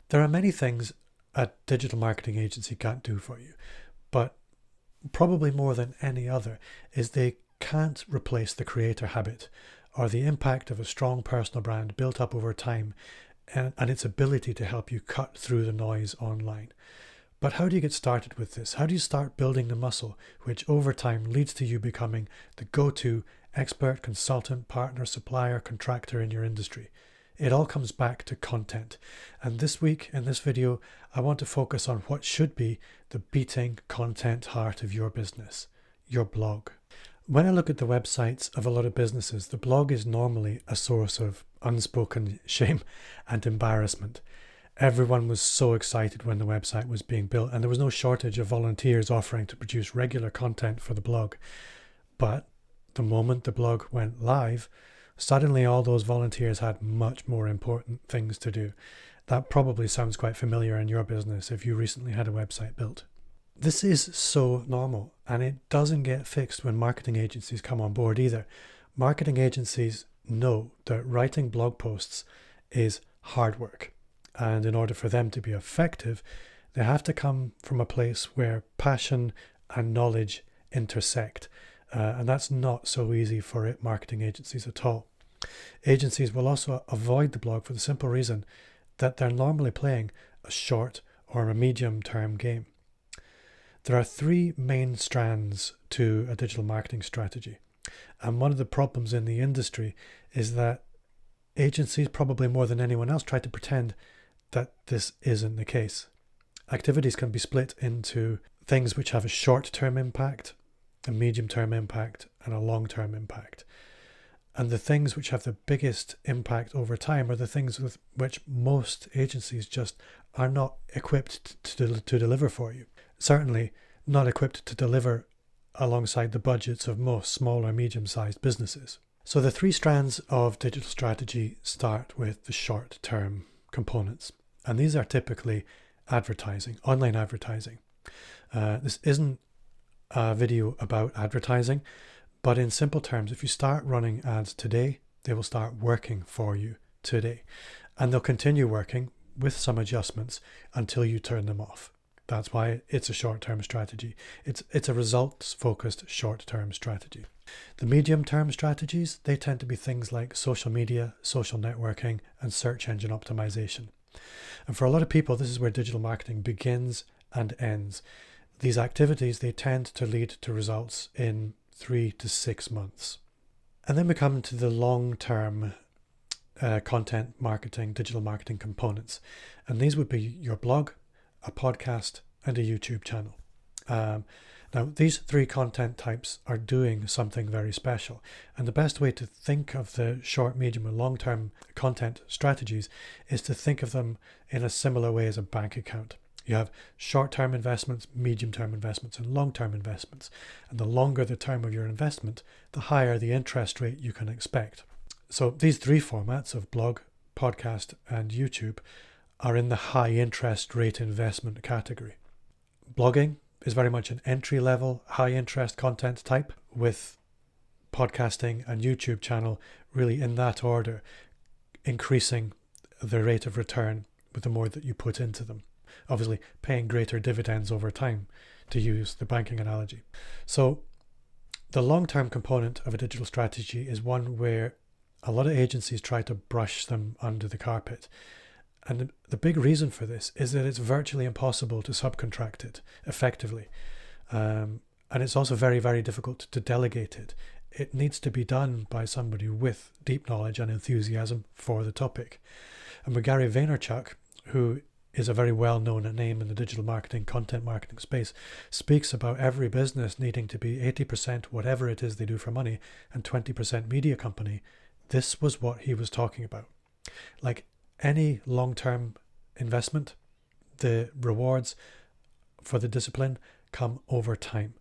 There are many things a digital marketing agency can't do for you, but probably more than any other is they can't replace the creator habit or the impact of a strong personal brand built up over time and its ability to help you cut through the noise online. But how do you get started with this? How do you start building the muscle, which over time leads to you becoming the go-to expert, consultant, partner, supplier, contractor in your industry? It all comes back to content. And this week in this video, I want to focus on what should be the beating content heart of your business, your blog. When I look at the websites of a lot of businesses, the blog is normally a source of unspoken shame and embarrassment. Everyone was so excited when the website was being built, and there was no shortage of volunteers offering to produce regular content for the blog. But the moment the blog went live, suddenly all those volunteers had much more important things to do. That probably sounds quite familiar in your business if you recently had a website built. This is so normal, and it doesn't get fixed when marketing agencies come on board either. Marketing agencies know that writing blog posts is hard work. And in order for them to be effective, they have to come from a place where passion and knowledge intersect. And that's not so easy for marketing agencies at all. Agencies will also avoid the blog for the simple reason that they're normally playing a short or a medium-term game. There are three main strands to a digital marketing strategy. And one of the problems in the industry is that agencies, probably more than anyone else, try to pretend that this isn't the case. Activities can be split into things which have a short-term impact, a medium-term impact, and a long-term impact. And the things which have the biggest impact over time are the things with which most agencies just are not equipped to deliver for you. Certainly not equipped to deliver alongside the budgets of most small or medium-sized businesses. So the three strands of digital strategy start with the short-term components. And these are typically advertising, online advertising. This isn't a video about advertising, but in simple terms, if you start running ads today, they will start working for you today. And they'll continue working with some adjustments until you turn them off. That's why it's a short-term strategy. It's a results-focused short-term strategy. The medium-term strategies, they tend to be things like social media, social networking, and search engine optimization. And for a lot of people, this is where digital marketing begins and ends. These activities, they tend to lead to results in 3 to 6 months. And then we come to the long-term content marketing, digital marketing components. And these would be your blog, a podcast, and a YouTube channel. Now, these three content types are doing something very special. And the best way to think of the short, medium, and long-term content strategies is to think of them in a similar way as a bank account. You have short-term investments, medium-term investments, and long-term investments. And the longer the term of your investment, the higher the interest rate you can expect. So these three formats of blog, podcast, and YouTube are in the high interest rate investment category. Blogging is very much an entry-level, high-interest content type, with podcasting and YouTube channel really in that order, increasing the rate of return with the more that you put into them. Obviously, paying greater dividends over time, to use the banking analogy. So the long-term component of a digital strategy is one where a lot of agencies try to brush them under the carpet. And the big reason for this is that it's virtually impossible to subcontract it effectively. And it's also very, very difficult to delegate it. It needs to be done by somebody with deep knowledge and enthusiasm for the topic. And with Gary Vaynerchuk, who is a very well-known name in the digital marketing, content marketing space, speaks about every business needing to be 80% whatever it is they do for money and 20% media company. This was what he was talking about. Like any long-term investment, the rewards for the discipline come over time.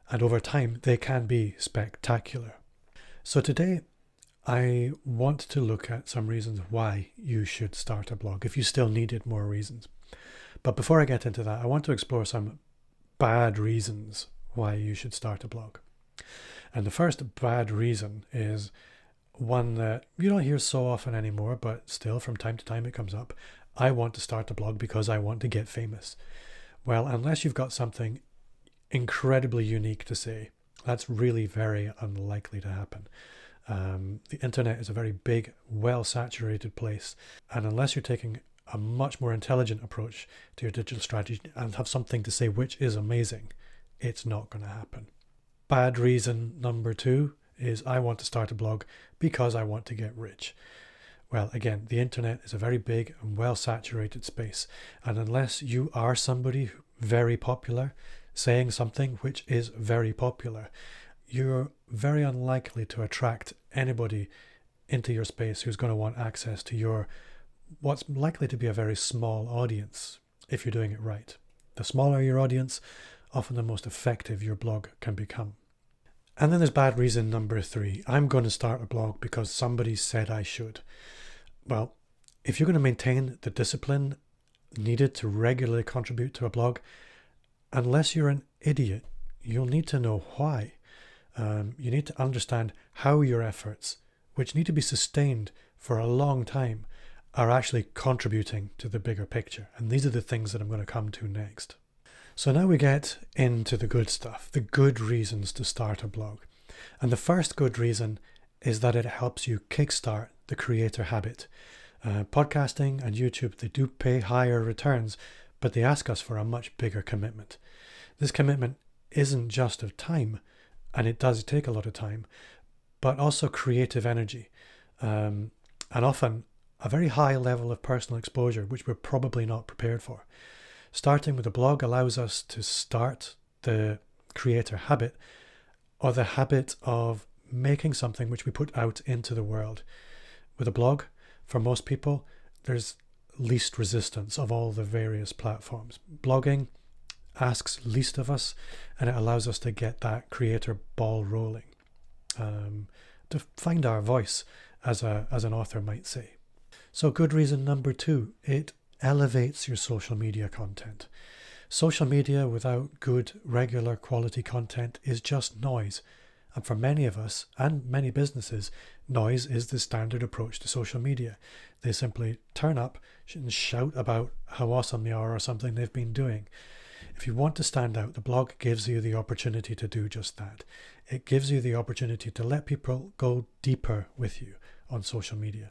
And over time, they can be spectacular. So today, I want to look at some reasons why you should start a blog, if you still needed more reasons. But before I get into that, I want to explore some bad reasons why you should start a blog. And the first bad reason is one that you don't hear so often anymore, but still from time to time it comes up, I want to start a blog because I want to get famous. Well, unless you've got something incredibly unique to say, that's really very unlikely to happen. The internet is a very big, well-saturated place, and unless you're taking a much more intelligent approach to your digital strategy and have something to say which is amazing, it's not going to happen. Bad reason number 2 is I want to start a blog because I want to get rich. Well, again, the internet is a very big and well-saturated space, and unless you are somebody very popular, saying something which is very popular, you're very unlikely to attract anybody into your space who's going to want access to your what's likely to be a very small audience if you're doing it right. The smaller your audience, often the most effective your blog can become. And then there's bad reason number 3. I'm going to start a blog because somebody said I should. Well, if you're going to maintain the discipline needed to regularly contribute to a blog, unless you're an idiot, you'll need to know why. You need to understand how your efforts, which need to be sustained for a long time, are actually contributing to the bigger picture. And these are the things that I'm going to come to next. So now we get into the good stuff, the good reasons to start a blog. And the first good reason is that it helps you kickstart the creator habit. Podcasting and YouTube, they do pay higher returns, but they ask us for a much bigger commitment. This commitment isn't just of time, and it does take a lot of time, but also creative energy, and often a very high level of personal exposure, which we're probably not prepared for. Starting with a blog allows us to start the creator habit, or the habit of making something which we put out into the world. With a blog, for most people, there's least resistance of all the various platforms. Blogging asks least of us, and it allows us to get that creator ball rolling, to find our voice, as an author might say. So good reason number 2, it elevates your social media content. Social media without good, regular quality content is just noise. And for many of us, and many businesses, noise is the standard approach to social media. They simply turn up and shout about how awesome they are or something they've been doing. If you want to stand out, the blog gives you the opportunity to do just that. It gives you the opportunity to let people go deeper with you on social media.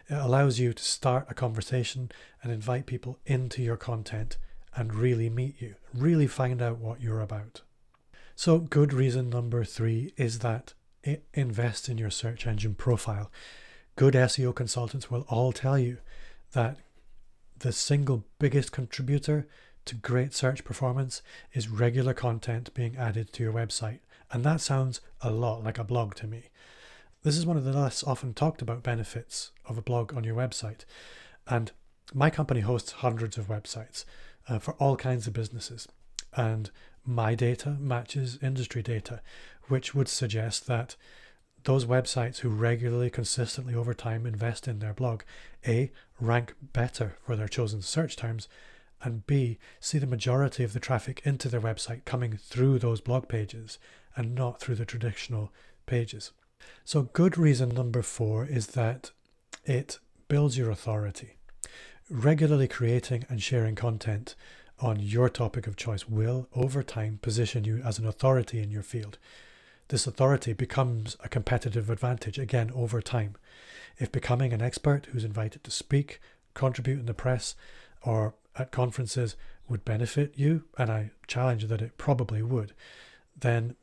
It allows you to start a conversation and invite people into your content and really meet you, really find out what you're about. So good reason number 3 is that it invests in your search engine profile. Good SEO consultants will all tell you that the single biggest contributor to great search performance is regular content being added to your website. And that sounds a lot like a blog to me. This is one of the less often talked about benefits of a blog on your website. And my company hosts hundreds of websites for all kinds of businesses. And my data matches industry data, which would suggest that those websites who regularly, consistently over time invest in their blog, A, rank better for their chosen search terms, and B, see the majority of the traffic into their website coming through those blog pages and not through the traditional pages. So good reason number 4 is that it builds your authority. Regularly creating and sharing content on your topic of choice will, over time, position you as an authority in your field. This authority becomes a competitive advantage, again, over time. If becoming an expert who's invited to speak, contribute in the press, or at conferences would benefit you, and I challenge that it probably would, then,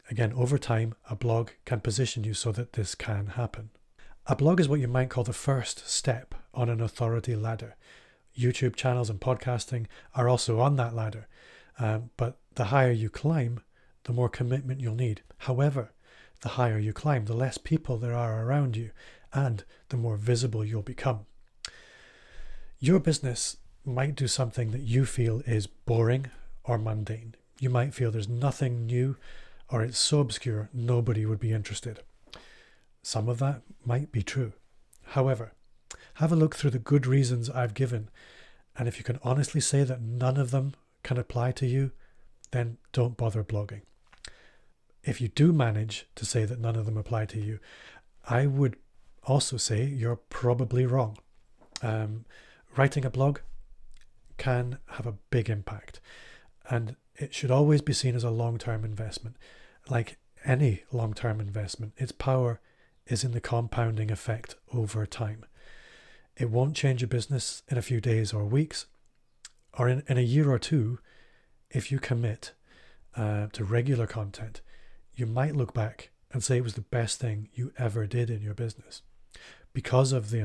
again, over time, a blog can position you so that this can happen. A blog is what you might call the first step on an authority ladder. YouTube channels and podcasting are also on that ladder, but the higher you climb, the more commitment you'll need. However, the higher you climb, the less people there are around you, and the more visible you'll become. Your business might do something that you feel is boring or mundane. You might feel there's nothing new, or it's so obscure nobody would be interested. Some of that might be true. However, have a look through the good reasons I've given, and if you can honestly say that none of them can apply to you, then don't bother blogging. If you do manage to say that none of them apply to you, I would also say you're probably wrong. writing a blog can have a big impact, and it should always be seen as a long-term investment. Like any long-term investment, its power is in the compounding effect over time. It won't change your business in a few days or weeks, or in a year or two. If you commit to regular content, you might look back and say it was the best thing you ever did in your business because of the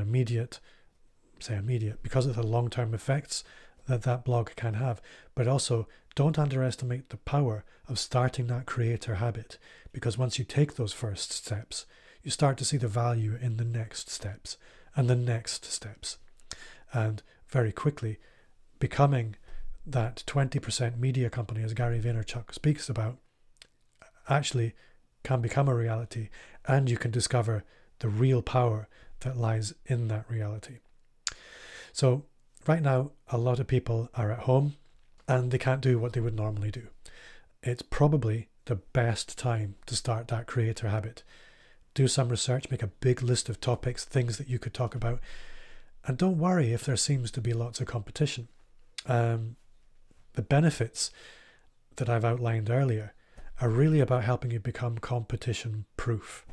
because of the long-term effects that blog can have. But also, don't underestimate the power of starting that creator habit, because once you take those first steps, you start to see the value in the next steps and the next steps. And very quickly, becoming that 20% media company, as Gary Vaynerchuk speaks about, actually can become a reality, and you can discover the real power that lies in that reality. So right now, a lot of people are at home and they can't do what they would normally do. It's probably the best time to start that creator habit. Do some research, make a big list of topics, things that you could talk about, and don't worry if there seems to be lots of competition. The benefits that I've outlined earlier are really about helping you become competition proof.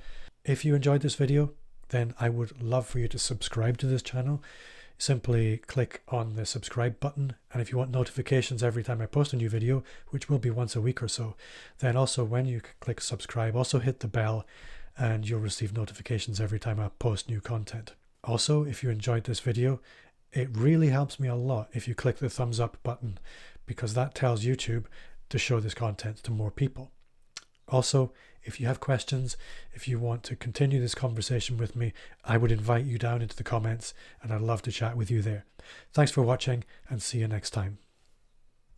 If you enjoyed this video, then I would love for you to subscribe to this channel. Simply click on the subscribe button, and if you want notifications every time I post a new video, which will be once a week or so, then also when you click subscribe, also hit the bell and you'll receive notifications every time I post new content. Also, if you enjoyed this video, it really helps me a lot if you click the thumbs up button, because that tells YouTube to show this content to more people. Also, if you have questions, if you want to continue this conversation with me, I would invite you down into the comments, and I'd love to chat with you there. Thanks for watching, and see you next time.